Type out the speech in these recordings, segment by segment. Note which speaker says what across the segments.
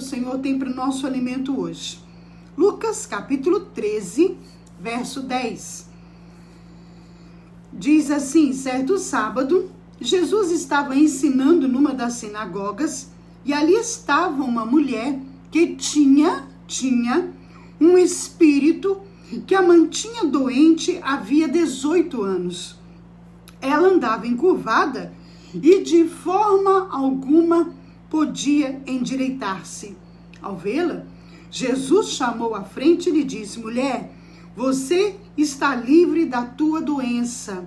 Speaker 1: o Senhor tem para o nosso alimento hoje. Lucas, capítulo 13, verso 10. Diz assim: certo sábado, Jesus estava ensinando numa das sinagogas e ali estava uma mulher que tinha um espírito que a mantinha doente havia 18 anos. Ela andava encurvada e de forma alguma podia endireitar-se. Ao vê-la, Jesus chamou à frente e lhe disse: mulher, você está livre da tua doença.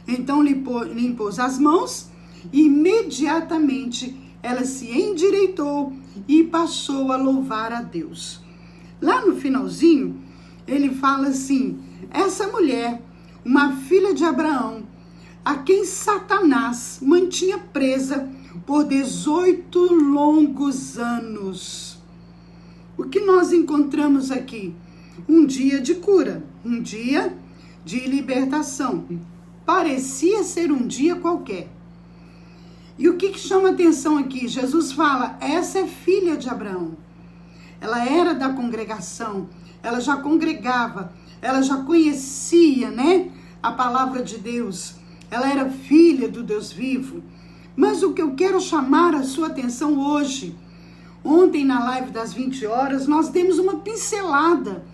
Speaker 1: Então lhe impôs as mãos e imediatamente ela se endireitou e passou a louvar a Deus. Lá no finalzinho, ele fala assim: essa mulher, uma filha de Abraão, a quem Satanás mantinha presa por 18 longos anos. O que nós encontramos aqui? Um dia de cura, um dia de libertação. Parecia ser um dia qualquer. E o que chama atenção aqui? Jesus fala: essa é filha de Abraão. Ela era da congregação, ela já congregava, ela já conhecia, a palavra de Deus. Ela era filha do Deus vivo. Mas o que eu quero chamar a sua atenção hoje, ontem na live das 20 horas, nós demos uma pincelada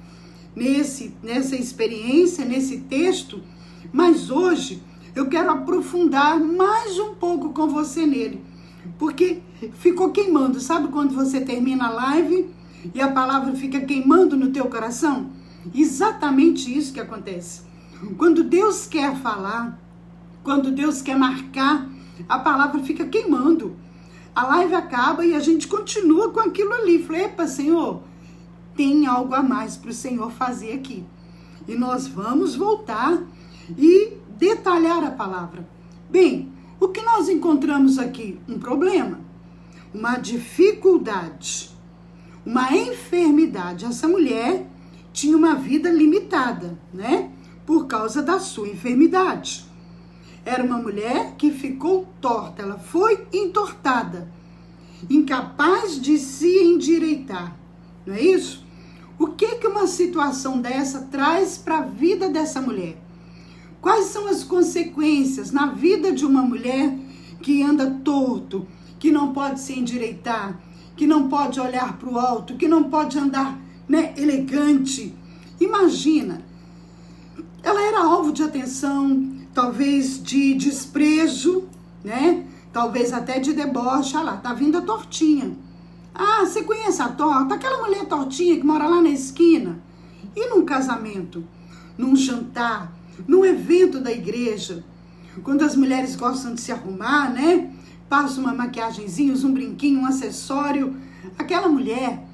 Speaker 1: nessa experiência, nesse texto, mas hoje eu quero aprofundar mais um pouco com você nele, porque ficou queimando. Sabe quando você termina a live e a palavra fica queimando no teu coração? Exatamente isso que acontece. Quando Deus quer falar, quando Deus quer marcar, a palavra fica queimando. A live acaba e a gente continua com aquilo ali. Falei: epa, Senhor, tem algo a mais para o Senhor fazer aqui. E nós vamos voltar e detalhar a palavra. Bem, o que nós encontramos aqui? Um problema, uma dificuldade, uma enfermidade. Essa mulher tinha uma vida limitada, por causa da sua enfermidade. Era uma mulher que ficou torta, ela foi entortada, incapaz de se endireitar, não é isso? O que uma situação dessa traz para a vida dessa mulher? Quais são as consequências na vida de uma mulher que anda torto, que não pode se endireitar, que não pode olhar para o alto, que não pode andar elegante? Imagina, ela era alvo de atenção, talvez de desprezo, talvez até de deboche. Olha lá, tá vindo a tortinha. Ah, você conhece a torta? Aquela mulher tortinha que mora lá na esquina. E num casamento, num jantar, num evento da igreja, quando as mulheres gostam de se arrumar, passa uma maquiagenzinha, um brinquinho, um acessório. Aquela mulher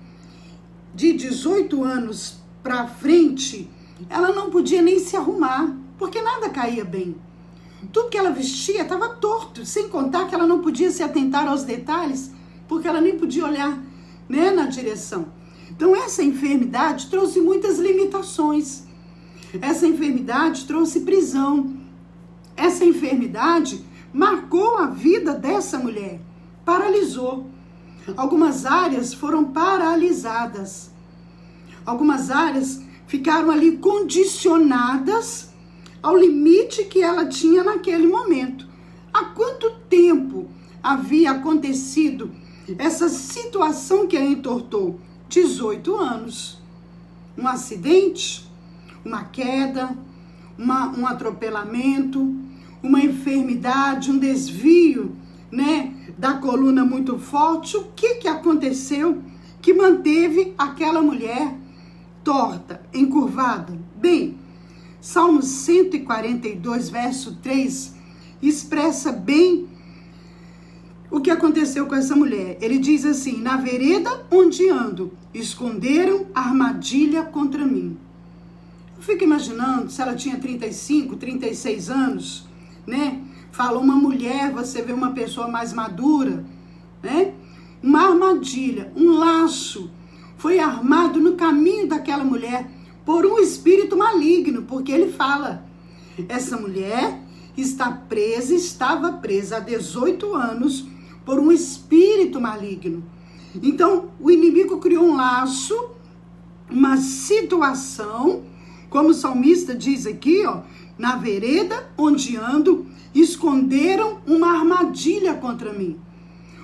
Speaker 1: de 18 anos pra frente, ela não podia nem se arrumar, porque nada caía bem. Tudo que ela vestia estava torto, sem contar que ela não podia se atentar aos detalhes, porque ela nem podia olhar na direção. Então essa enfermidade trouxe muitas limitações. Essa enfermidade trouxe prisão. Essa enfermidade marcou a vida dessa mulher, paralisou. Algumas áreas foram paralisadas. Algumas áreas ficaram ali condicionadas ao limite que ela tinha naquele momento. Há quanto tempo havia acontecido essa situação que a entortou? 18 anos. Um acidente, uma queda, um atropelamento, uma enfermidade, um desvio, da coluna muito forte. O que aconteceu que manteve aquela mulher torta, encurvada? Bem, Salmo 142, verso 3, expressa bem o que aconteceu com essa mulher. Ele diz assim: na vereda onde ando, esconderam armadilha contra mim. Eu fico imaginando se ela tinha 35, 36 anos, Falou uma mulher, você vê uma pessoa mais madura, Uma armadilha, um laço foi armado no caminho daquela mulher por um espírito maligno, porque ele fala: essa mulher estava presa há 18 anos por um espírito maligno. Então, o inimigo criou um laço, uma situação, como o salmista diz aqui, ó, na vereda onde ando, esconderam uma armadilha contra mim.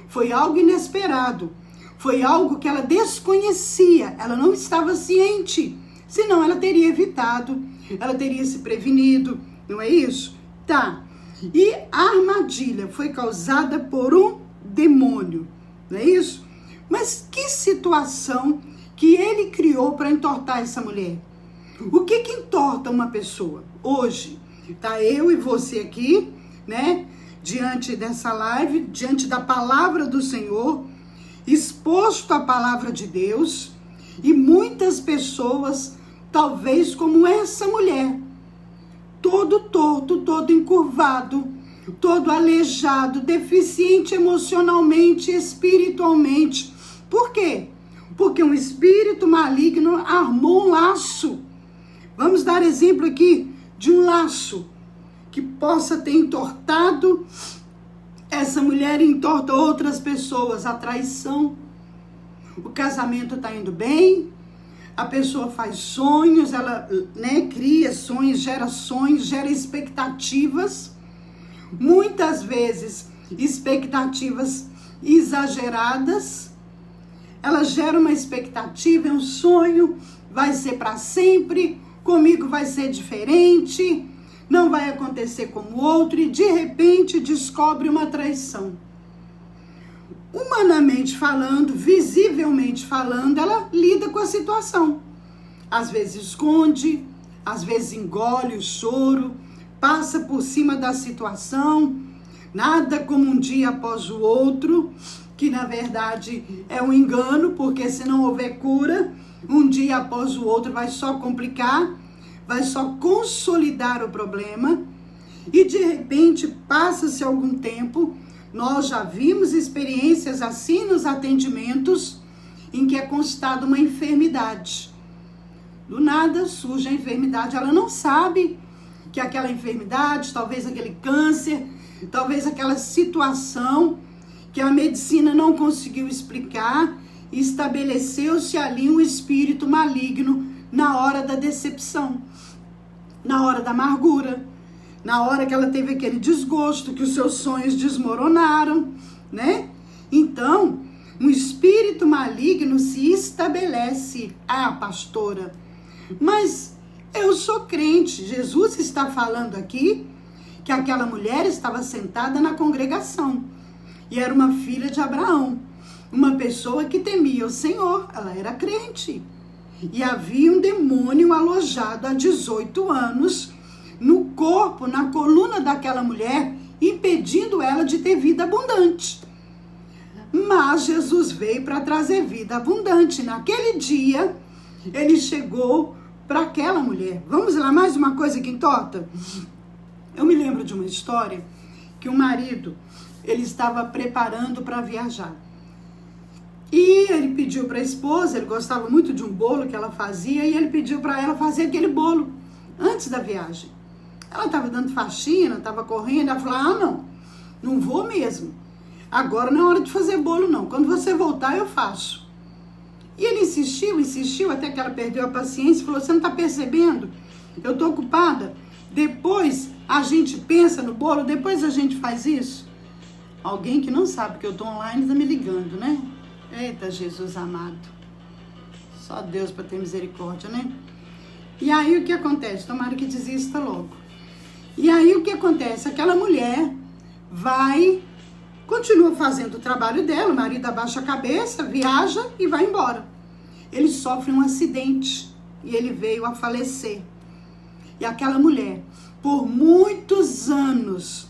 Speaker 1: Foi algo inesperado, foi algo que ela desconhecia, ela não estava ciente, senão ela teria evitado, ela teria se prevenido, não é isso? Tá, e a armadilha foi causada por um demônio, não é isso? Mas que situação que ele criou para entortar essa mulher? O que entorta uma pessoa? Hoje, tá eu e você aqui, né? Diante dessa live, diante da palavra do Senhor, exposto à palavra de Deus, e muitas pessoas, talvez como essa mulher, todo torto, todo encurvado, todo aleijado, deficiente emocionalmente, espiritualmente. Por quê? Porque um espírito maligno armou um laço. Vamos dar exemplo aqui de um laço que possa ter entortado essa mulher e entorta outras pessoas. A traição. O casamento está indo bem, a pessoa faz sonhos, ela, né, cria sonhos, gera expectativas. Muitas vezes, expectativas exageradas. Ela gera uma expectativa, é um sonho, vai ser para sempre, comigo vai ser diferente, não vai acontecer como o outro, e de repente descobre uma traição. Humanamente falando, visivelmente falando, ela lida com a situação. Às vezes esconde, às vezes engole o choro, passa por cima da situação, nada como um dia após o outro, que na verdade é um engano, porque se não houver cura, um dia após o outro vai só complicar, vai só consolidar o problema, e de repente passa-se algum tempo. Nós já vimos experiências assim nos atendimentos, em que é constatada uma enfermidade. Do nada surge a enfermidade, ela não sabe que aquela enfermidade, talvez aquele câncer, talvez aquela situação que a medicina não conseguiu explicar, estabeleceu-se ali um espírito maligno na hora da decepção, na hora da amargura, na hora que ela teve aquele desgosto, que os seus sonhos desmoronaram, né? Então, um espírito maligno se estabelece. Ah, pastora, mas eu sou crente. Jesus está falando aqui que aquela mulher estava sentada na congregação e era uma filha de Abraão, uma pessoa que temia o Senhor, ela era crente. E havia um demônio alojado há 18 anos no corpo, na coluna daquela mulher, impedindo ela de ter vida abundante. Mas Jesus veio para trazer vida abundante. Naquele dia, ele chegou para aquela mulher. Vamos lá, mais uma coisa que entorta? Eu me lembro de uma história que o marido, ele estava preparando para viajar. E ele pediu para a esposa, ele gostava muito de um bolo que ela fazia, e ele pediu para ela fazer aquele bolo antes da viagem. Ela estava dando faxina, estava correndo, ela falou, não vou mesmo. Agora não é hora de fazer bolo não, quando você voltar eu faço. E ele insistiu, até que ela perdeu a paciência e falou, você não está percebendo? Eu estou ocupada, depois a gente pensa no bolo, depois a gente faz isso. Alguém que não sabe que eu estou online está me ligando, né? Eita, Jesus amado. Só Deus para ter misericórdia, né? E aí o que acontece? Tomara que desista logo. E aí o que acontece? Aquela mulher continua fazendo o trabalho dela, o marido abaixa a cabeça, viaja e vai embora. Ele sofre um acidente e ele veio a falecer. E aquela mulher, por muitos anos,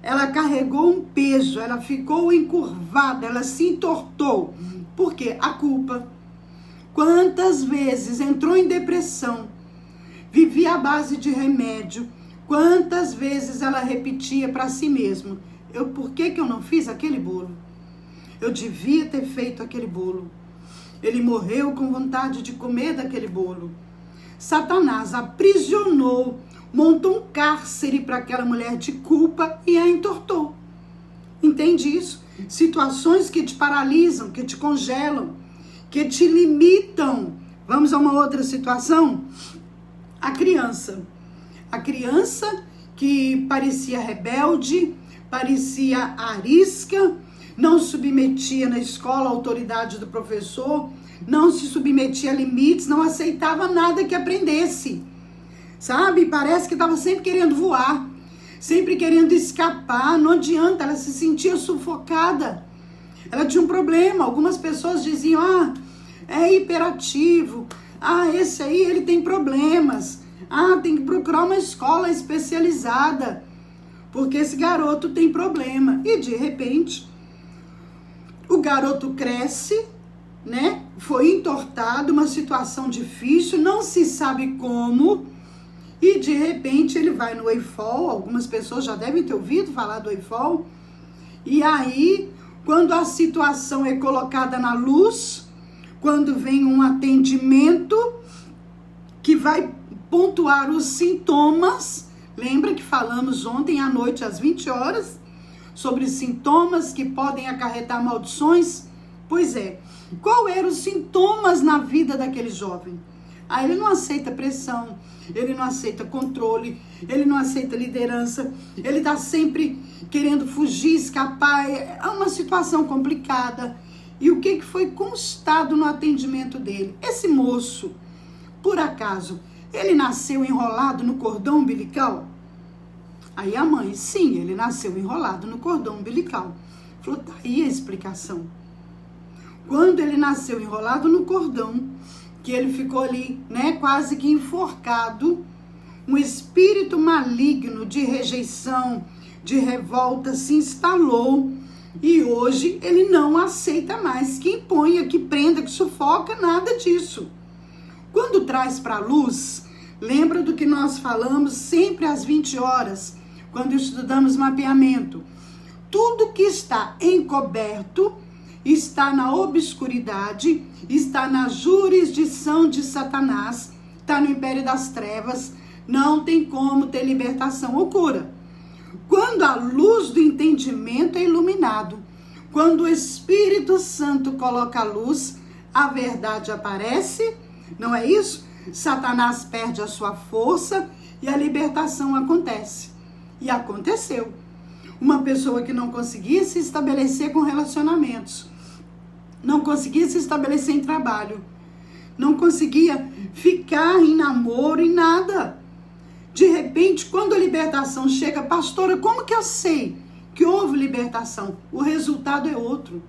Speaker 1: ela carregou um peso, ela ficou encurvada, ela se entortou. Por quê? A culpa. Quantas vezes entrou em depressão, vivia à base de remédio, quantas vezes ela repetia para si mesma, por que eu não fiz aquele bolo? Eu devia ter feito aquele bolo. Ele morreu com vontade de comer daquele bolo. Satanás aprisionou, montou um cárcere para aquela mulher de culpa e a entortou. Entende isso? situações que te paralisam, que te congelam, que te limitam. Vamos a uma outra situação? A criança que parecia rebelde, parecia arisca, não submetia na escola a autoridade do professor, não se submetia a limites, não aceitava nada que aprendesse, sabe? Parece que estava sempre querendo voar, sempre querendo escapar, não adianta, ela se sentia sufocada, ela tinha um problema. Algumas pessoas diziam, é hiperativo, esse aí ele tem problemas, tem que procurar uma escola especializada, porque esse garoto tem problema. E de repente, o garoto cresce, né? Foi entortado, uma situação difícil, não se sabe como, e de repente ele vai no EIFOL. Algumas pessoas já devem ter ouvido falar do EIFOL. E aí, quando a situação é colocada na luz, quando vem um atendimento que vai pontuar os sintomas, lembra que falamos ontem à noite às 20 horas sobre sintomas que podem acarretar maldições? Pois é, qual eram os sintomas na vida daquele jovem? Ele não aceita pressão, ele não aceita controle, ele não aceita liderança, ele está sempre querendo fugir, escapar, é uma situação complicada. E o que foi constado no atendimento dele? Esse moço, por acaso, ele nasceu enrolado no cordão umbilical? Aí a mãe, sim, ele nasceu enrolado no cordão umbilical. Falou, tá aí a explicação. Quando ele nasceu enrolado no cordão, que ele ficou ali, né, quase que enforcado, um espírito maligno de rejeição, de revolta se instalou, e hoje ele não aceita mais que imponha, que prenda, que sufoca, nada disso. Quando traz para a luz, lembra do que nós falamos sempre às 20 horas, quando estudamos mapeamento. Tudo que está encoberto está na obscuridade, está na jurisdição de Satanás, está no império das trevas, não tem como ter libertação ou cura. Quando a luz do entendimento é iluminado, quando o Espírito Santo coloca a luz, a verdade aparece, não é isso? Satanás perde a sua força e a libertação acontece. E aconteceu. Uma pessoa que não conseguia se estabelecer com relacionamentos, não conseguia se estabelecer em trabalho, não conseguia ficar em namoro, em nada. De repente, quando a libertação chega, pastora, como que eu sei que houve libertação? O resultado é outro.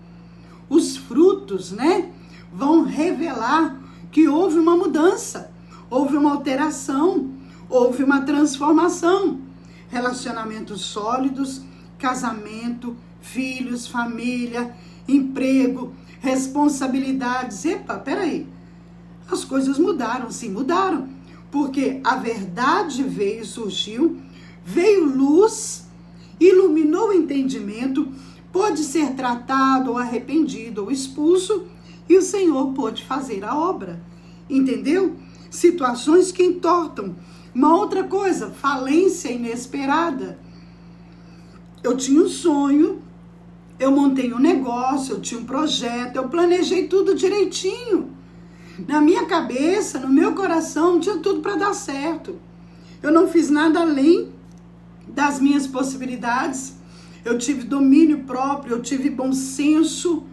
Speaker 1: Os frutos, né, vão revelar que houve uma mudança, houve uma alteração, houve uma transformação. Relacionamentos sólidos, casamento, filhos, família, emprego, responsabilidades. Epa, peraí, as coisas mudaram, sim, mudaram, porque a verdade veio, surgiu, veio luz, iluminou o entendimento, pôde ser tratado ou arrependido ou expulso, e o Senhor pôde fazer a obra, entendeu? Situações que entortam. Uma outra coisa, falência inesperada. Eu tinha um sonho, eu montei um negócio, eu tinha um projeto, eu planejei tudo direitinho. Na minha cabeça, no meu coração, tinha tudo para dar certo. Eu não fiz nada além das minhas possibilidades. Eu tive domínio próprio, eu tive bom senso,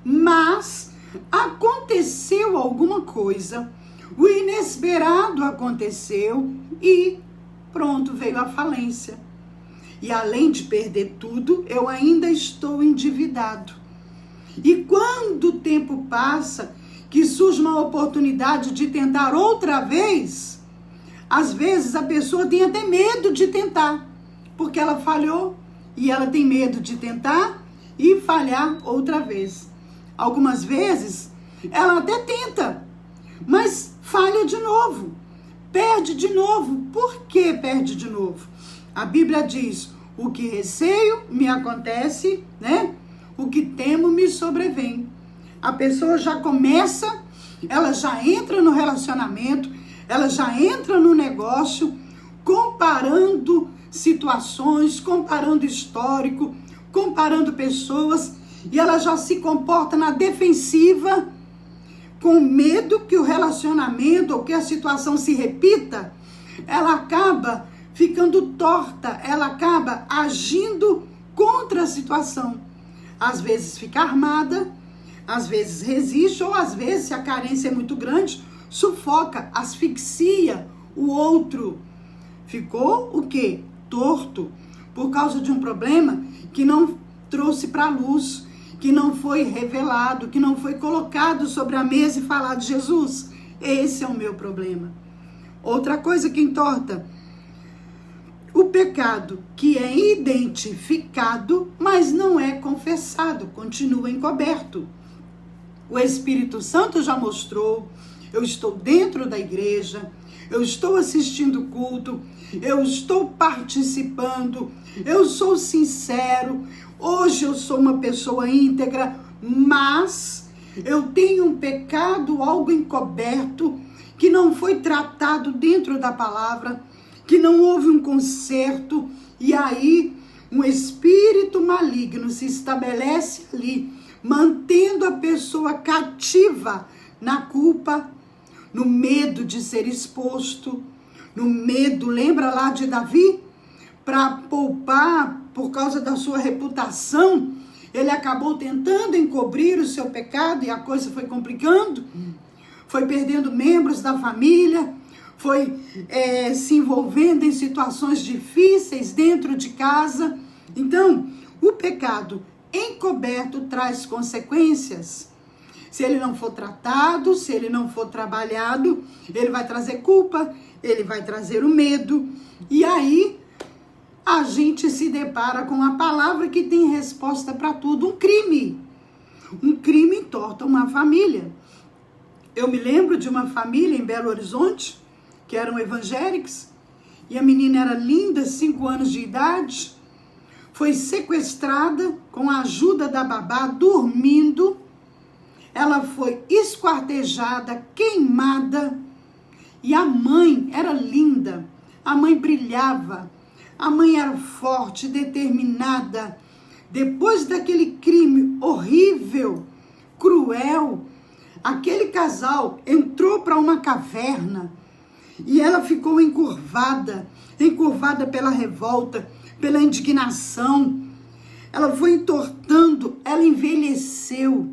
Speaker 1: mas aconteceu alguma coisa, o inesperado aconteceu e pronto, veio a falência. E além de perder tudo, eu ainda estou endividado. E quando o tempo passa, que surge uma oportunidade de tentar outra vez, às vezes a pessoa tem até medo de tentar, porque ela falhou e ela tem medo de tentar e falhar outra vez. Algumas vezes ela até tenta, mas falha de novo, perde de novo. Por que perde de novo? A Bíblia diz, o que receio me acontece, né? O que temo me sobrevém. A pessoa já começa, ela já entra no relacionamento, ela já entra no negócio, comparando situações, comparando histórico, comparando pessoas, e ela já se comporta na defensiva, com medo que o relacionamento ou que a situação se repita. Ela acaba ficando torta, ela acaba agindo contra a situação. Às vezes fica armada, às vezes resiste, ou às vezes, se a carência é muito grande, sufoca, asfixia o outro. Ficou o quê? Torto, por causa de um problema que não trouxe para a luz, que não foi revelado, que não foi colocado sobre a mesa e falado: Jesus, esse é o meu problema. Outra coisa que entorta: o pecado que é identificado, mas não é confessado, continua encoberto. O Espírito Santo já mostrou, eu estou dentro da igreja, eu estou assistindo o culto, eu estou participando, eu sou sincero, hoje eu sou uma pessoa íntegra, mas eu tenho um pecado, algo encoberto, que não foi tratado dentro da palavra, que não houve um conserto, e aí um espírito maligno se estabelece ali, mantendo a pessoa cativa na culpa, no medo de ser exposto, no medo, lembra lá de Davi? Para poupar, por causa da sua reputação, ele acabou tentando encobrir o seu pecado e a coisa foi complicando, foi perdendo membros da família, foi se envolvendo em situações difíceis dentro de casa. Então, o pecado encoberto traz consequências. Se ele não for tratado, se ele não for trabalhado, ele vai trazer culpa, ele vai trazer o medo. E aí, a gente se depara com a palavra que tem resposta para tudo: um crime. Um crime entorta uma família. Eu me lembro de uma família em Belo Horizonte, que eram evangélicos, e a menina era linda, 5 anos de idade, foi sequestrada com a ajuda da babá, dormindo. Ela foi esquartejada, queimada, e a mãe era linda, a mãe brilhava, a mãe era forte, determinada. Depois daquele crime horrível, cruel, aquele casal entrou para uma caverna e ela ficou encurvada pela revolta, pela indignação. Ela foi entortando, ela envelheceu,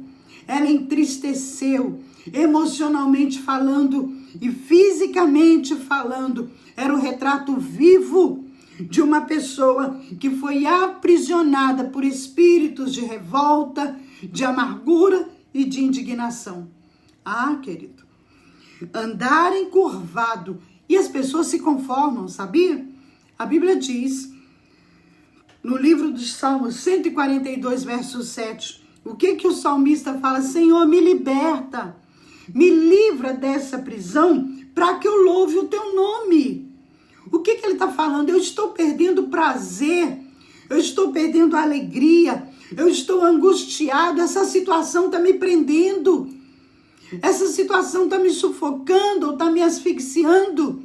Speaker 1: ela entristeceu, emocionalmente falando e fisicamente falando. Era o retrato vivo de uma pessoa que foi aprisionada por espíritos de revolta, de amargura e de indignação. Ah, querido, andar encurvado, e as pessoas se conformam, sabia? A Bíblia diz, no livro dos Salmos 142, verso 7, o que o salmista fala? Senhor, me liberta, me livra dessa prisão, para que eu louve o teu nome. O que ele está falando? Eu estou perdendo prazer, eu estou perdendo alegria, eu estou angustiado, essa situação está me prendendo, essa situação está me sufocando, está me asfixiando,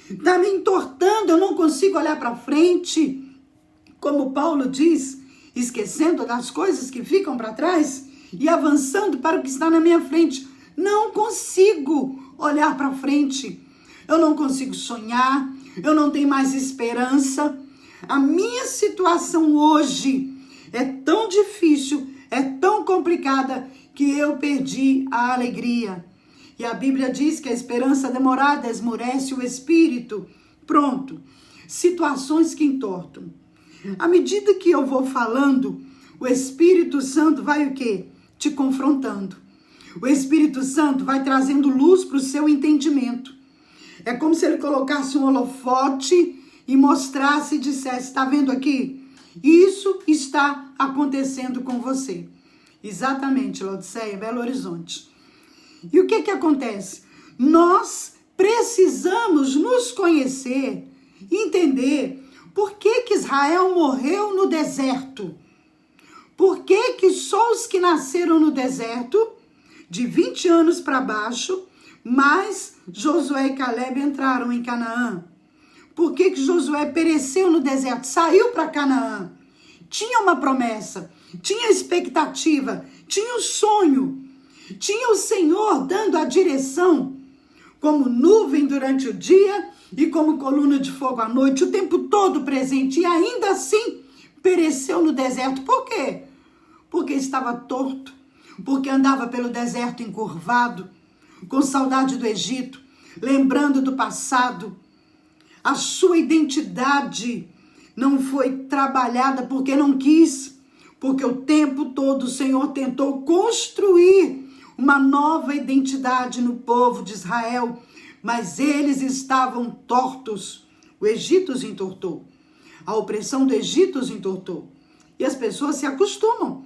Speaker 1: está me entortando, eu não consigo olhar para frente. Como Paulo diz, esquecendo das coisas que ficam para trás e avançando para o que está na minha frente. Não consigo olhar para frente, eu não consigo sonhar, eu não tenho mais esperança. A minha situação hoje é tão difícil, é tão complicada, que eu perdi a alegria. E a Bíblia diz que a esperança demorada esmorece o espírito. Pronto, situações que entortam. À medida que eu vou falando, o Espírito Santo vai o quê? Te confrontando. O Espírito Santo vai trazendo luz para o seu entendimento. É como se ele colocasse um holofote e mostrasse e dissesse: está vendo aqui? Isso está acontecendo com você. Exatamente, Laodiceia, Belo Horizonte. E o que acontece? Nós precisamos nos conhecer, entender por que Israel morreu no deserto. Por que só os que nasceram no deserto, de 20 anos para baixo, mas Josué e Caleb entraram em Canaã? Por que Josué pereceu no deserto, saiu para Canaã? tinha uma promessa, tinha expectativa, tinha um sonho, tinha o Senhor dando a direção, como nuvem durante o dia e como coluna de fogo à noite, o tempo todo presente, e ainda assim pereceu no deserto. Por quê? Porque estava torto, porque andava pelo deserto encurvado, com saudade do Egito, lembrando do passado. A sua identidade não foi trabalhada porque não quis, porque o tempo todo o Senhor tentou construir uma nova identidade no povo de Israel, mas eles estavam tortos. O Egito os entortou. A opressão do Egito os entortou. E as pessoas se acostumam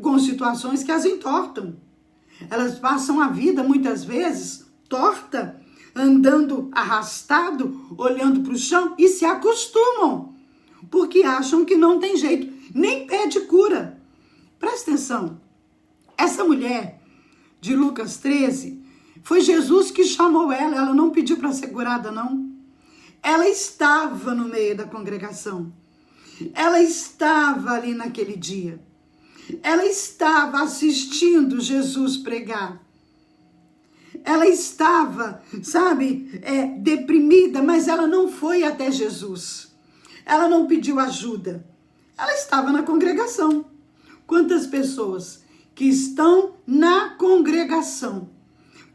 Speaker 1: com situações que as entortam. Elas passam a vida, muitas vezes, torta, andando arrastado, olhando para o chão e se acostumam, porque acham que não tem jeito, nem pede cura. Presta atenção, essa mulher de Lucas 13, foi Jesus que chamou ela não pediu para ser curada, não. Ela estava no meio da congregação, ela estava ali naquele dia, ela estava assistindo Jesus pregar. Ela estava, deprimida, mas ela não foi até Jesus. Ela não pediu ajuda. Ela estava na congregação. Quantas pessoas que estão na congregação,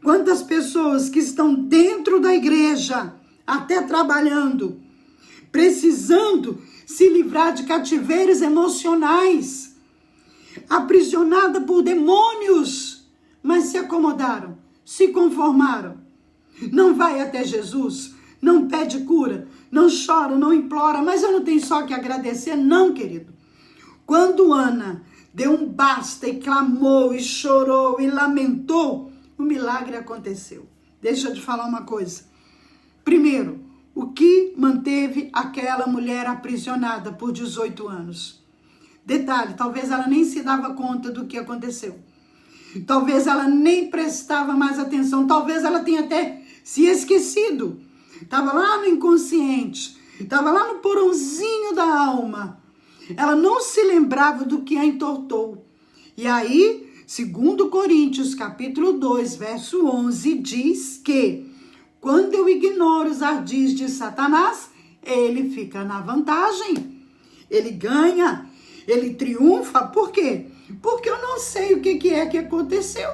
Speaker 1: quantas pessoas que estão dentro da igreja, até trabalhando, precisando se livrar de cativeiros emocionais, aprisionada por demônios, mas se acomodaram. Se conformaram, não vai até Jesus, não pede cura, não chora, não implora, mas eu não tenho só que agradecer, não, querido. Quando Ana deu um basta e clamou e chorou e lamentou, o milagre aconteceu. Deixa eu te falar uma coisa. Primeiro, o que manteve aquela mulher aprisionada por 18 anos? Detalhe, talvez ela nem se dava conta do que aconteceu. Talvez ela nem prestava mais atenção, talvez ela tenha até se esquecido. Estava lá no inconsciente, estava lá no porãozinho da alma. Ela não se lembrava do que a entortou. E aí, 2 Coríntios, capítulo 2, verso 11, diz que quando eu ignoro os ardis de Satanás, ele fica na vantagem. Ele ganha, ele triunfa. Por quê? Porque eu não sei o que é que aconteceu.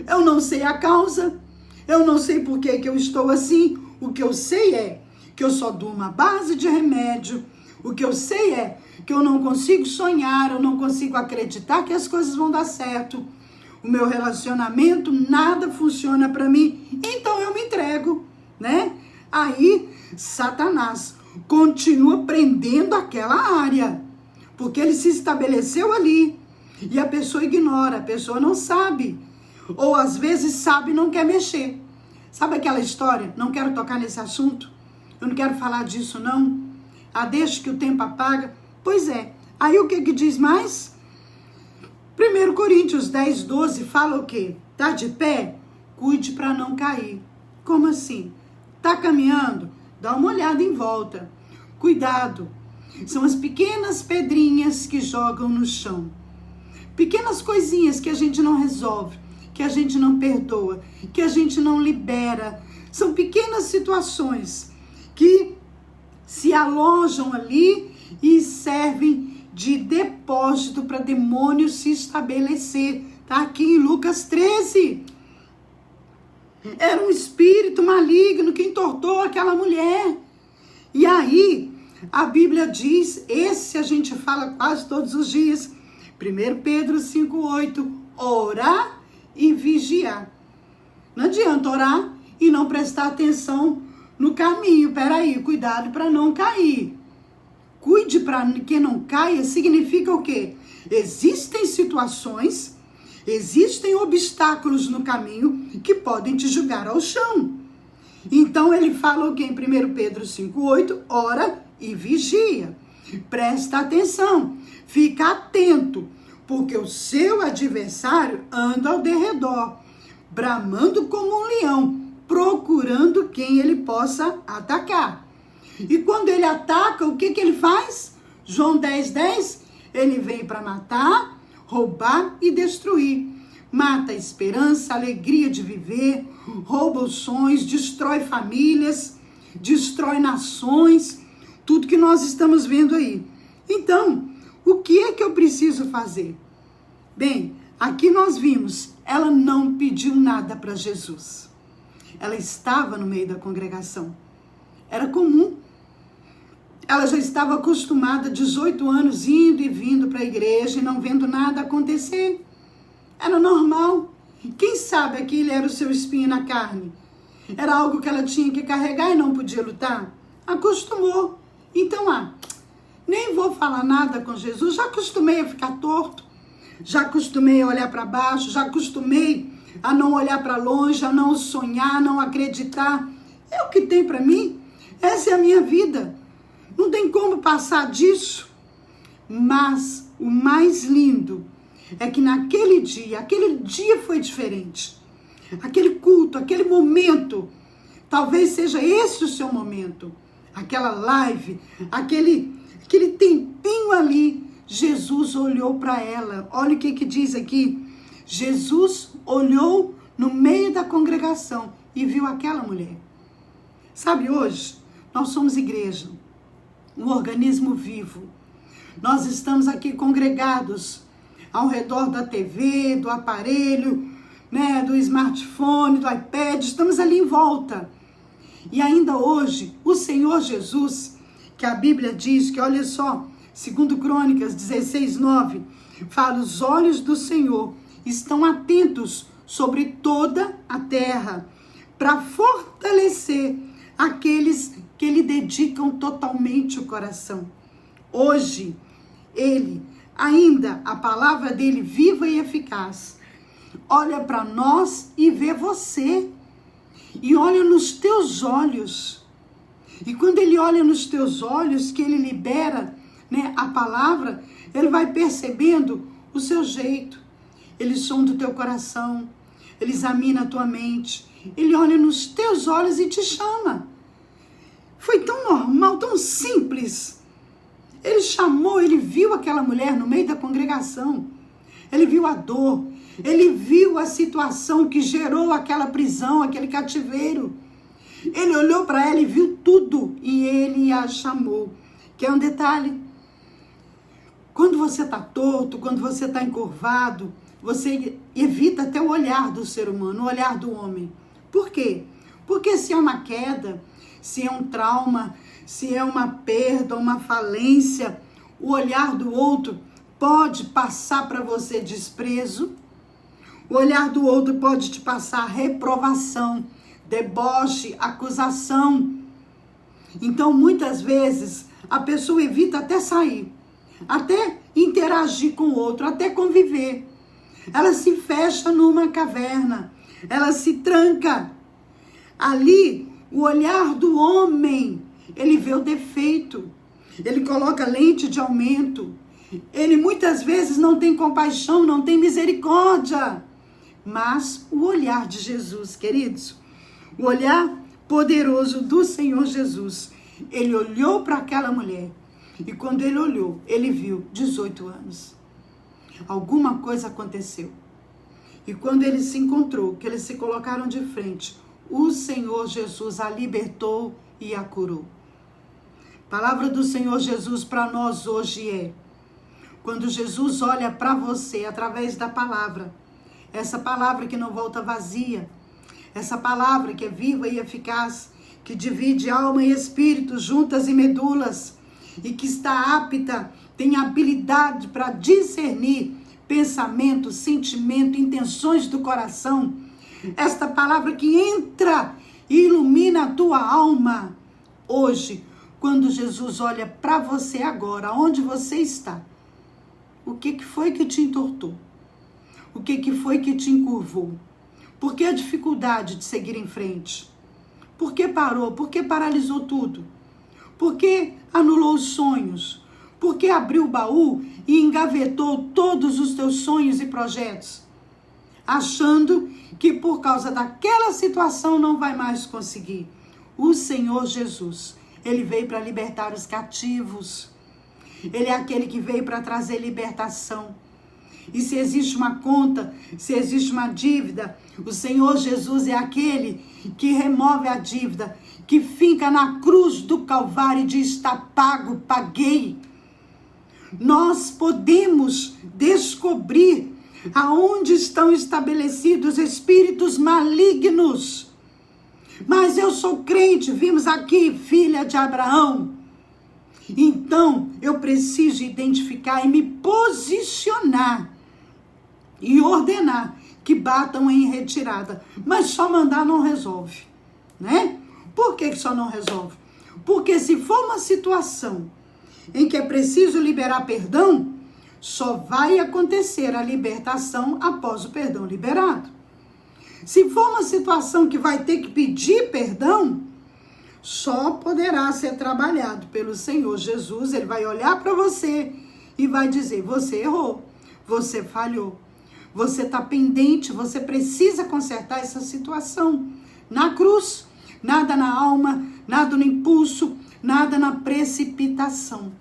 Speaker 1: Eu não sei a causa. Eu não sei por que eu estou assim. O que eu sei é que eu só durmo à base de remédio. O que eu sei é que eu não consigo sonhar, eu não consigo acreditar que as coisas vão dar certo. O meu relacionamento, nada funciona para mim. Então eu me entrego, né? Aí, Satanás continua prendendo aquela área. Porque ele se estabeleceu ali. E a pessoa ignora, a pessoa não sabe. Ou às vezes sabe e não quer mexer. Sabe aquela história? Não quero tocar nesse assunto. Eu não quero falar disso, não. Deixa que o tempo apaga. Pois é. Aí o que diz mais? 1 Coríntios 10, 12 fala o quê? Tá de pé? Cuide para não cair. Como assim? Tá caminhando? Dá uma olhada em volta. Cuidado. São as pequenas pedrinhas que jogam no chão. Pequenas coisinhas que a gente não resolve, que a gente não perdoa, que a gente não libera. São pequenas situações que se alojam ali e servem de depósito para demônios se estabelecer. Está aqui em Lucas 13. Era um espírito maligno que entortou aquela mulher. E aí, a Bíblia diz, esse a gente fala quase todos os dias, 1 Pedro 5,8, orar e vigiar. Não adianta orar e não prestar atenção no caminho. Peraí, cuidado para não cair. Cuide para que não caia significa o quê? Existem situações, existem obstáculos no caminho que podem te jogar ao chão. Então ele fala o quê? Em 1 Pedro 5,8, ora e vigia. Presta atenção, fica atento, porque o seu adversário anda ao derredor, bramando como um leão, procurando quem ele possa atacar. E quando ele ataca, o que ele faz? João 10:10, ele veio para matar, roubar e destruir. Mata a esperança, a alegria de viver, rouba os sonhos, destrói famílias, destrói nações, tudo que nós estamos vendo aí. Então, o que é que eu preciso fazer? Bem, aqui nós vimos, ela não pediu nada para Jesus. Ela estava no meio da congregação. Era comum. Ela já estava acostumada, 18 anos, indo e vindo para a igreja e não vendo nada acontecer. Era normal. Quem sabe aquele era o seu espinho na carne? Era algo que ela tinha que carregar e não podia lutar? Acostumou. Então, nem vou falar nada com Jesus. Já acostumei a ficar torto. Já acostumei a olhar para baixo. Já acostumei a não olhar para longe, a não sonhar, a não acreditar. É o que tem para mim. Essa é a minha vida. Não tem como passar disso. Mas o mais lindo é que naquele dia foi diferente. Aquele culto, aquele momento, talvez seja esse o seu momento. Aquela live, aquele tempinho ali, Jesus olhou para ela. Olha o que diz aqui. Jesus olhou no meio da congregação e viu aquela mulher. Sabe, hoje, nós somos igreja, um organismo vivo. Nós estamos aqui congregados ao redor da TV, do aparelho, né, do smartphone, do iPad, estamos ali em volta. E ainda hoje, o Senhor Jesus, que a Bíblia diz, que olha só, 2 Crônicas 16:9, fala, os olhos do Senhor estão atentos sobre toda a terra, para fortalecer aqueles que lhe dedicam totalmente o coração. Hoje, ele, ainda a palavra dele viva e eficaz, olha para nós e vê você. E olha nos teus olhos. E quando ele olha nos teus olhos, que ele libera, né, a palavra, ele vai percebendo o seu jeito. Ele sonda o teu coração. Ele examina a tua mente. Ele olha nos teus olhos e te chama. Foi tão normal, tão simples. Ele chamou, ele viu aquela mulher no meio da congregação. Ele viu a dor. Ele viu a situação que gerou aquela prisão, aquele cativeiro. Ele olhou para ela e viu tudo. E ele a chamou. Que é um detalhe. Quando você está torto, quando você está encurvado, você evita até o olhar do ser humano, o olhar do homem. Por quê? Porque se é uma queda, se é um trauma, se é uma perda, uma falência, o olhar do outro pode passar para você desprezo. O olhar do outro pode te passar reprovação, deboche, acusação. Então, muitas vezes, a pessoa evita até sair, até interagir com o outro, até conviver. Ela se fecha numa caverna, ela se tranca. Ali, o olhar do homem, ele vê o defeito, ele coloca lente de aumento, ele muitas vezes não tem compaixão, não tem misericórdia. Mas o olhar de Jesus, queridos, o olhar poderoso do Senhor Jesus, ele olhou para aquela mulher e quando ele olhou, ele viu 18 anos. Alguma coisa aconteceu. E quando ele se encontrou, que eles se colocaram de frente, o Senhor Jesus a libertou e a curou. A palavra do Senhor Jesus para nós hoje é, quando Jesus olha para você através da palavra, essa palavra que não volta vazia, essa palavra que é viva e eficaz, que divide alma e espírito, juntas e medulas, e que está apta, tem habilidade para discernir pensamento, sentimento, intenções do coração. Esta palavra que entra e ilumina a tua alma. Hoje, quando Jesus olha para você agora, onde você está, o que foi que te entortou? O que foi que te encurvou? Por que a dificuldade de seguir em frente? Por que parou? Por que paralisou tudo? Por que anulou os sonhos? Por que abriu o baú e engavetou todos os teus sonhos e projetos? Achando que por causa daquela situação não vai mais conseguir. O Senhor Jesus, ele veio para libertar os cativos. Ele é aquele que veio para trazer libertação. E se existe uma conta, se existe uma dívida, o Senhor Jesus é aquele que remove a dívida, que fica na cruz do Calvário e diz: está pago, paguei. Nós podemos descobrir aonde estão estabelecidos espíritos malignos. Mas eu sou crente, vimos aqui, filha de Abraão. Então, eu preciso identificar e me posicionar e ordenar que batam em retirada. Mas só mandar não resolve, né? Por que só não resolve? Porque se for uma situação em que é preciso liberar perdão, só vai acontecer a libertação após o perdão liberado. Se for uma situação que vai ter que pedir perdão, só poderá ser trabalhado pelo Senhor Jesus. Ele vai olhar para você e vai dizer: você errou, você falhou, você está pendente, você precisa consertar essa situação. Na cruz, nada na alma, nada no impulso, nada na precipitação.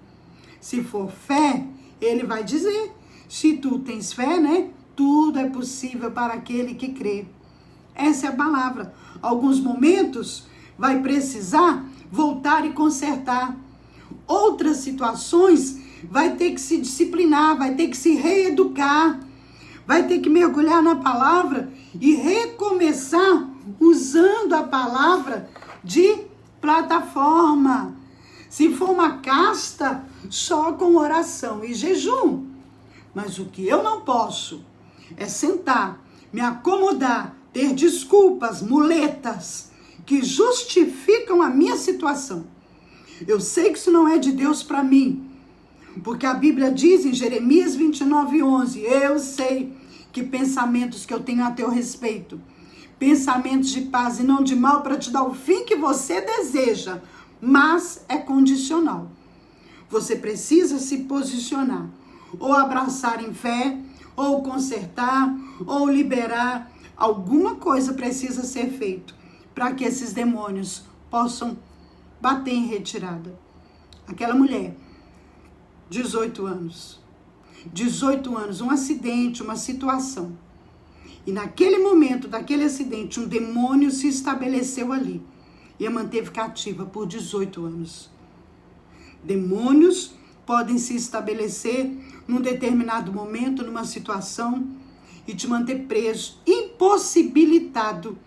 Speaker 1: Se for fé, ele vai dizer: se tu tens fé, né? Tudo é possível para aquele que crê. Essa é a palavra. Alguns momentos vai precisar voltar e consertar. Outras situações vai ter que se disciplinar, vai ter que se reeducar, vai ter que mergulhar na palavra e recomeçar usando a palavra de plataforma. Se for uma casta, só com oração e jejum. Mas o que eu não posso é sentar, me acomodar, ter desculpas, muletas que justificam a minha situação. Eu sei que isso não é de Deus para mim, porque a Bíblia diz em Jeremias 29:11, eu sei que pensamentos que eu tenho a teu respeito, pensamentos de paz e não de mal, para te dar o fim que você deseja, mas é condicional. Você precisa se posicionar, ou abraçar em fé, ou consertar, ou liberar. Alguma coisa precisa ser feito para que esses demônios possam bater em retirada. Aquela mulher, 18 anos, um acidente, uma situação. E naquele momento daquele acidente, um demônio se estabeleceu ali e a manteve cativa por 18 anos. Demônios podem se estabelecer num determinado momento, numa situação, e te manter preso, impossibilitado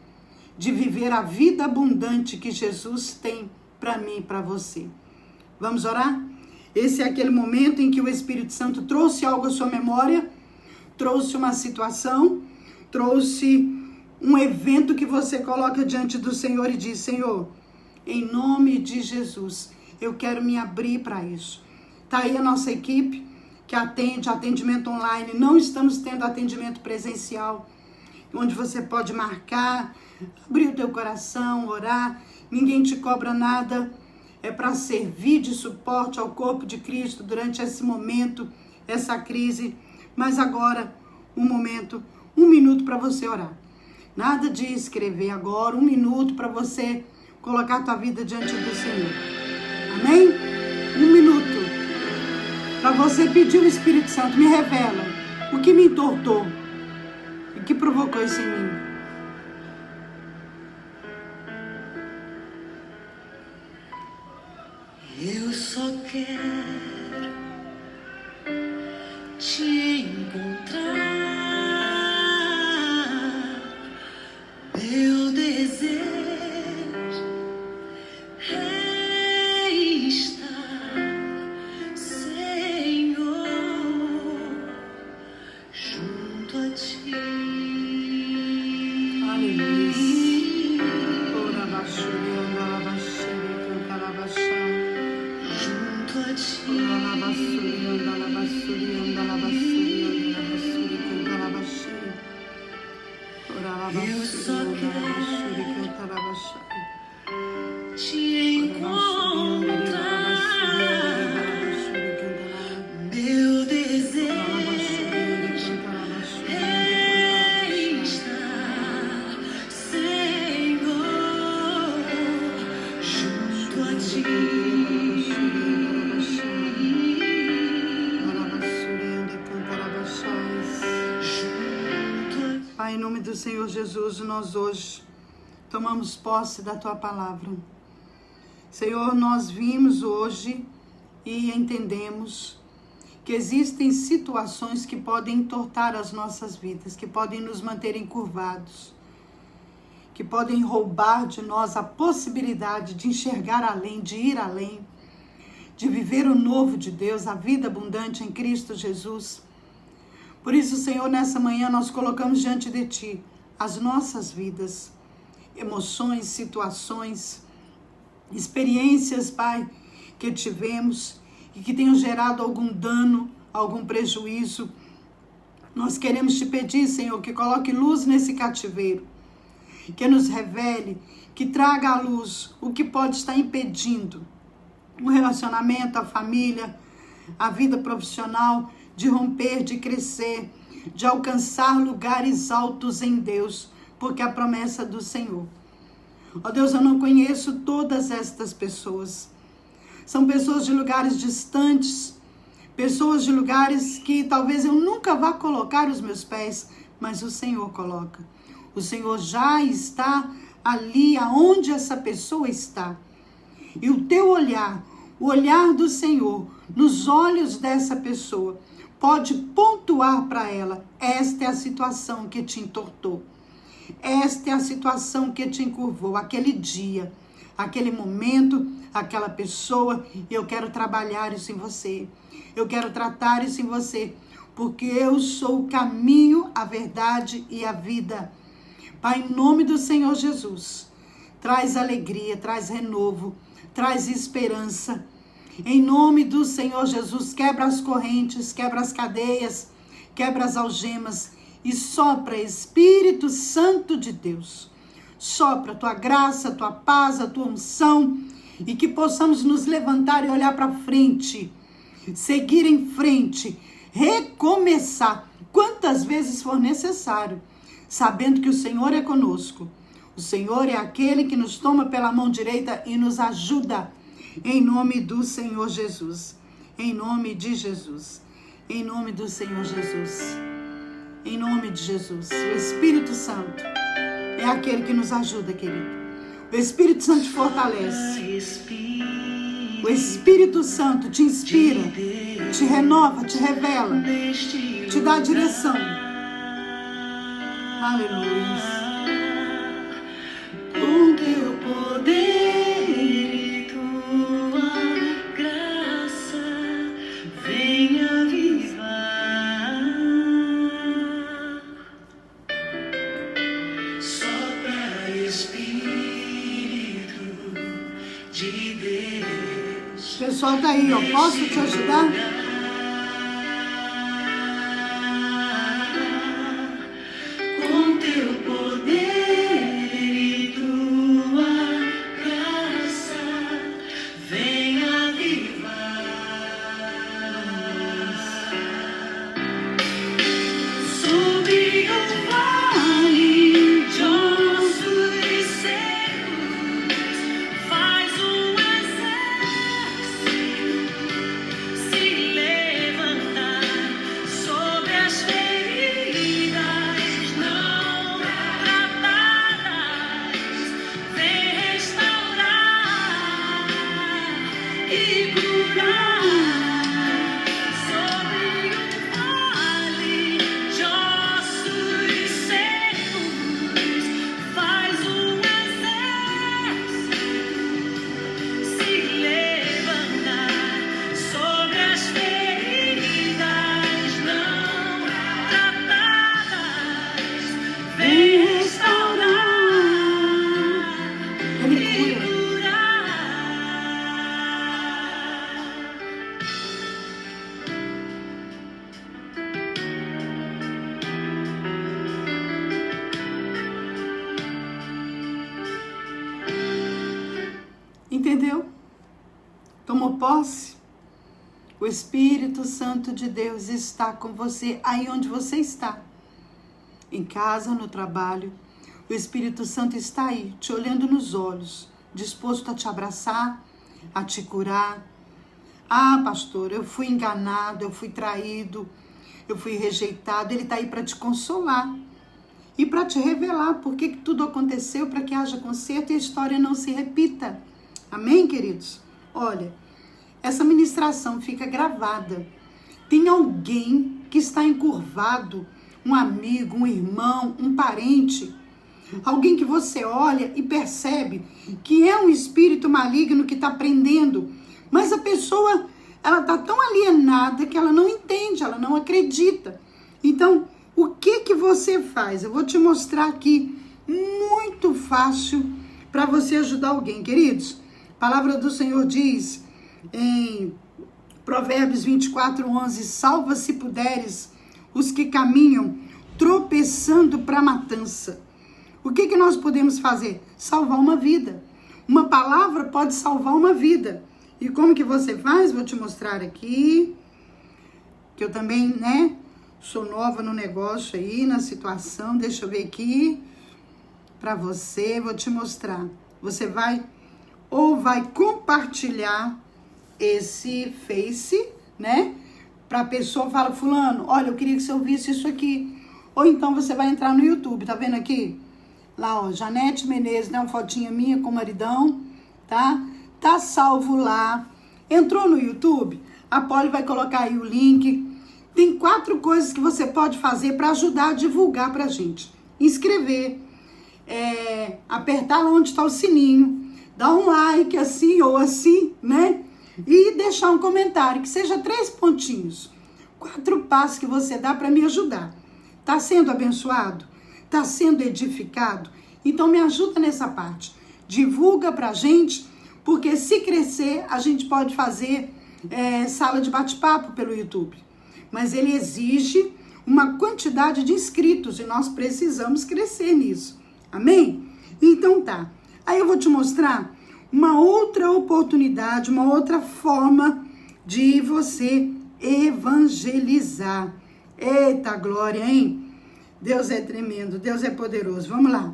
Speaker 1: de viver a vida abundante que Jesus tem para mim e para você. Vamos orar? Esse é aquele momento em que o Espírito Santo trouxe algo à sua memória, trouxe uma situação, trouxe um evento que você coloca diante do Senhor e diz: Senhor, em nome de Jesus, eu quero me abrir para isso. Está aí a nossa equipe que atende, atendimento online. Não estamos tendo atendimento presencial, onde você pode marcar, abrir o teu coração, orar. Ninguém te cobra nada. É para servir de suporte ao corpo de Cristo durante esse momento, essa crise. Mas agora, um minuto para você orar. Nada de escrever agora, 1 minuto para você colocar a tua vida diante do Senhor. Amém? 1 minuto para você pedir o Espírito Santo: me revela o que me entortou, o que provocou isso em mim.
Speaker 2: Eu só quero te encontrar. Meu desejo é estar, Senhor, junto a ti.
Speaker 1: Aleluia.
Speaker 2: Eu só quero te encontrar. Meu desejo é estar, Senhor, junto a ti.
Speaker 1: do Senhor Jesus, nós hoje tomamos posse da Tua palavra. Senhor, nós vimos hoje e entendemos que existem situações que podem entortar as nossas vidas, que podem nos manter encurvados, que podem roubar de nós a possibilidade de enxergar além, de ir além, de viver o novo de Deus, a vida abundante em Cristo Jesus. Por isso, Senhor, nessa manhã nós colocamos diante de Ti as nossas vidas, emoções, situações, experiências, Pai, que tivemos e que tenham gerado algum dano, algum prejuízo. Nós queremos Te pedir, Senhor, que coloque luz nesse cativeiro, que nos revele, que traga à luz o que pode estar impedindo o relacionamento, a família, a vida profissional, de romper, de crescer, de alcançar lugares altos em Deus, porque é a promessa do Senhor. Ó Deus, eu não conheço todas estas pessoas. São pessoas de lugares distantes, pessoas de lugares que talvez eu nunca vá colocar os meus pés, mas o Senhor coloca. O Senhor já está ali aonde essa pessoa está. E o teu olhar, o olhar do Senhor, nos olhos dessa pessoa, pode pontuar para ela: esta é a situação que te entortou. Esta é a situação que te encurvou, aquele dia, aquele momento, aquela pessoa. E eu quero trabalhar isso em você. Eu quero tratar isso em você, porque eu sou o caminho, a verdade e a vida. Pai, em nome do Senhor Jesus, traz alegria, traz renovo, traz esperança. Em nome do Senhor Jesus, quebra as correntes, quebra as cadeias, quebra as algemas e sopra, Espírito Santo de Deus. Sopra a tua graça, a tua paz, a tua unção, e que possamos nos levantar e olhar para frente, seguir em frente, recomeçar quantas vezes for necessário, sabendo que o Senhor é conosco. O Senhor é aquele que nos toma pela mão direita e nos ajuda. Em nome do Senhor Jesus. Em nome de Jesus. Em nome do Senhor Jesus. Em nome de Jesus. O Espírito Santo é aquele que nos ajuda, querido. O Espírito Santo te fortalece. O Espírito Santo te inspira, te renova, te revela, te dá direção. Aleluia.
Speaker 2: Com teu poder e tua graça, venha avivar. Sopra, Espírito de Deus.
Speaker 1: O pessoal tá aí, ó. Posso te ajudar?
Speaker 2: Com teu poder e tua graça, venha avivar. Sobre o vale de ossos secos, faz exército se levantar sobre as feridas não tratadas, vem restaurar e curar. Sobre o vale de ossos secos, faz exército se levantar sobre as feridas não tratadas, vem restaurar
Speaker 1: Ele
Speaker 2: e
Speaker 1: cura.
Speaker 2: curar.
Speaker 1: Entendeu? Tomou posse? O Espírito Santo de Deus está com você aí onde você está. Em casa, no trabalho. O Espírito Santo está aí, te olhando nos olhos, disposto a te abraçar, a te curar. Ah, pastor, eu fui enganado, eu fui traído, eu fui rejeitado. Ele está aí para te consolar. e para te revelar por que tudo aconteceu, para que haja conserto e a história não se repita. Amém, queridos? Olha, essa ministração fica gravada. Tem alguém que está encurvado, um amigo, um irmão, um parente, alguém que você olha e percebe que é um espírito maligno que está prendendo, mas a pessoa, ela está tão alienada que ela não entende, ela não acredita. Então, o que você faz? Eu vou te mostrar aqui, muito fácil, para você ajudar alguém, queridos. A palavra do Senhor diz em Provérbios 24:11, salva se puderes os que caminham tropeçando para a matança. O que nós podemos fazer? Salvar uma vida. Uma palavra pode salvar uma vida. E como que você faz? Vou te mostrar aqui, que eu também, sou nova no negócio aí, na situação. Deixa eu ver aqui para você, vou te mostrar. Você vai compartilhar esse Face, para a pessoa falar, fulano, olha, eu queria que você ouvisse isso aqui. Ou então você vai entrar no YouTube, tá vendo aqui? Lá, ó, Janete Menezes, uma fotinha minha com o maridão, tá? Tá salvo lá. Entrou no YouTube? A Polly vai colocar aí o link. Tem 4 coisas que você pode fazer para ajudar a divulgar pra gente. Inscrever, apertar lá onde está o sininho, dar um like assim ou assim, e deixar um comentário, que seja 3 pontinhos. 4 passos que você dá para me ajudar. Tá sendo abençoado? Tá sendo edificado? Então me ajuda nessa parte. Divulga pra gente, porque se crescer, a gente pode fazer sala de bate-papo pelo YouTube. Mas ele exige uma quantidade de inscritos e nós precisamos crescer nisso. Amém? Então tá. Aí eu vou te mostrar uma outra oportunidade, uma outra forma de você evangelizar. Eita glória, hein? Deus é tremendo, Deus é poderoso. Vamos lá.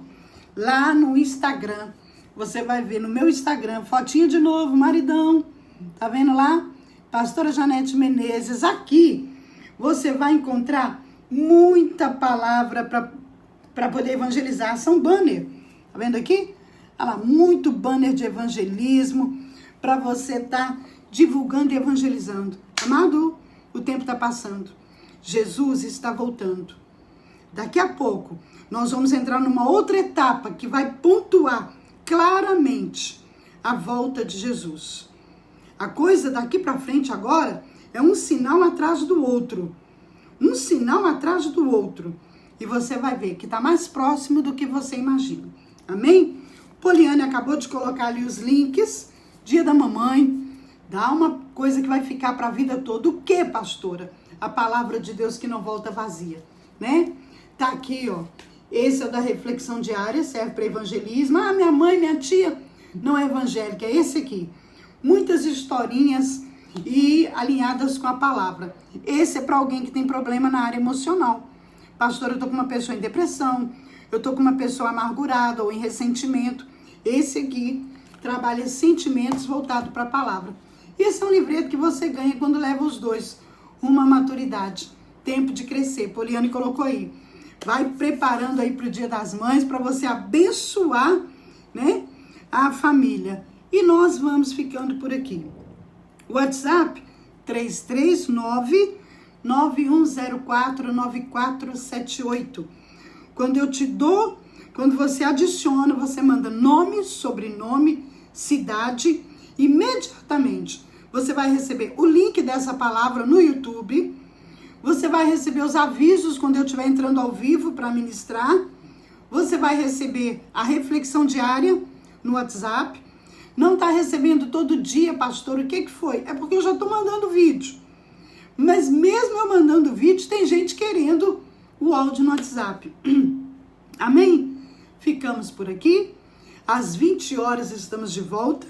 Speaker 1: Lá no Instagram, você vai ver no meu Instagram, fotinha de novo, maridão. Tá vendo lá? Pastora Janete Menezes. Aqui você vai encontrar muita palavra para poder evangelizar. São banner. Tá vendo aqui? Olha lá, muito banner de evangelismo para você estar divulgando e evangelizando. Amado, o tempo está passando. Jesus está voltando. Daqui a pouco, nós vamos entrar numa outra etapa que vai pontuar claramente a volta de Jesus. A coisa daqui para frente agora é um sinal atrás do outro. Um sinal atrás do outro. E você vai ver que está mais próximo do que você imagina. Amém? Poliane acabou de colocar ali os links. Dia da mamãe. Dá uma coisa que vai ficar para a vida toda. O que, pastora? A palavra de Deus que não volta vazia, Tá aqui, ó. Esse é o da reflexão diária, serve para evangelismo. Ah, minha mãe, minha tia não é evangélica, é esse aqui. Muitas historinhas e alinhadas com a palavra. Esse é para alguém que tem problema na área emocional. Pastor, eu tô com uma pessoa em depressão, eu tô com uma pessoa amargurada ou em ressentimento. Esse aqui trabalha sentimentos voltado para a palavra. Esse é um livreto que você ganha quando leva os dois rumo à maturidade. Tempo de crescer. Poliane colocou aí. Vai preparando aí para o Dia das Mães, para você abençoar, a família. E nós vamos ficando por aqui. WhatsApp 339-9104-9478. Quando você adiciona, você manda nome, sobrenome, cidade, imediatamente você vai receber o link dessa palavra no YouTube. Você vai receber os avisos quando eu estiver entrando ao vivo para ministrar. Você vai receber a reflexão diária no WhatsApp. Não está recebendo todo dia, pastor, o que foi? É porque eu já estou mandando vídeo. Mas mesmo eu mandando vídeo, tem gente querendo o áudio no WhatsApp. Amém? Ficamos por aqui. Às 20 horas estamos de volta.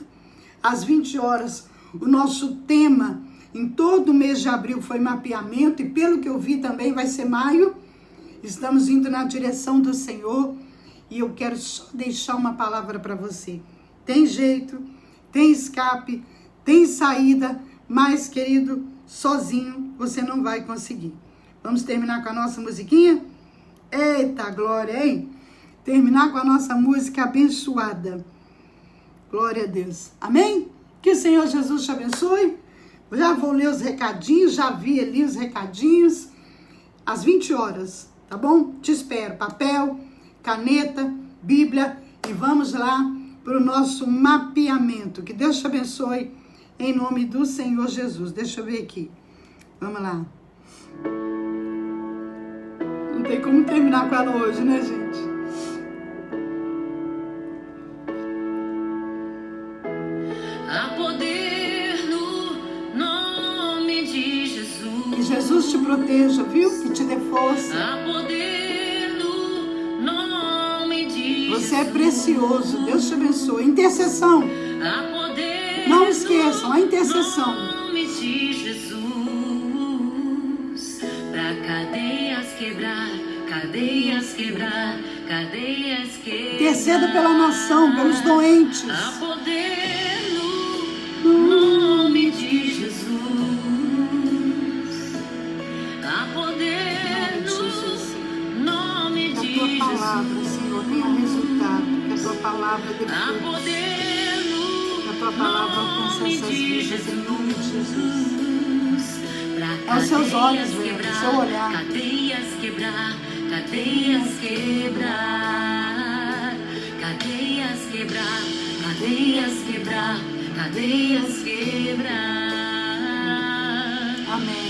Speaker 1: Às 20 horas, o nosso tema em todo o mês de abril foi mapeamento. E pelo que eu vi também vai ser maio. Estamos indo na direção do Senhor. E eu quero só deixar uma palavra para você. Tem jeito, tem escape, tem saída. Mas, querido, sozinho você não vai conseguir. Vamos terminar com a nossa musiquinha? Eita, glória, hein? Terminar com a nossa música abençoada. Glória a Deus. Amém? Que o Senhor Jesus te abençoe. Já vou ler os recadinhos, já vi ali os recadinhos. Às 20 horas, tá bom? Te espero. Papel, caneta, Bíblia e vamos lá para o nosso mapeamento. Que Deus te abençoe em nome do Senhor Jesus. Deixa eu ver aqui. Vamos lá. Não tem como terminar com ela hoje, né, gente?
Speaker 2: Há poder no nome de Jesus.
Speaker 1: Que Jesus te proteja, viu? Que te dê força.
Speaker 2: Há poder no nome de Jesus.
Speaker 1: Você é precioso. Deus te abençoe. Intercessão.
Speaker 2: Há poder
Speaker 1: Não esqueçam, a intercessão.
Speaker 2: no nome de Jesus. Pra cadeias quebrar, cadeias quebrar, cadeias quebrar.
Speaker 1: Interceda pela nação, pelos doentes.
Speaker 2: Há poder no nome de Jesus. Há poder no nome
Speaker 1: Que a
Speaker 2: de
Speaker 1: tua
Speaker 2: Jesus.
Speaker 1: palavra, Senhor, tenha resultado. Que a tua palavra dê
Speaker 2: Há
Speaker 1: frutos.
Speaker 2: poder
Speaker 1: Que a tua palavra alcance
Speaker 2: nome
Speaker 1: essas
Speaker 2: de
Speaker 1: vidas em nome de Jesus.
Speaker 2: Pra
Speaker 1: Aos seus olhos,
Speaker 2: cadeias
Speaker 1: velho,
Speaker 2: quebrar,
Speaker 1: seu olhar.
Speaker 2: cadeias quebrar, cadeias quebrar, cadeias quebrar, cadeias quebrar, cadeias quebrar.
Speaker 1: Amém.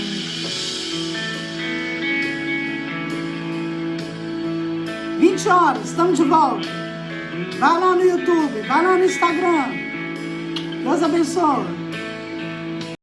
Speaker 1: horas, estamos de volta. Vai lá no YouTube, vai lá no Instagram. Deus abençoe.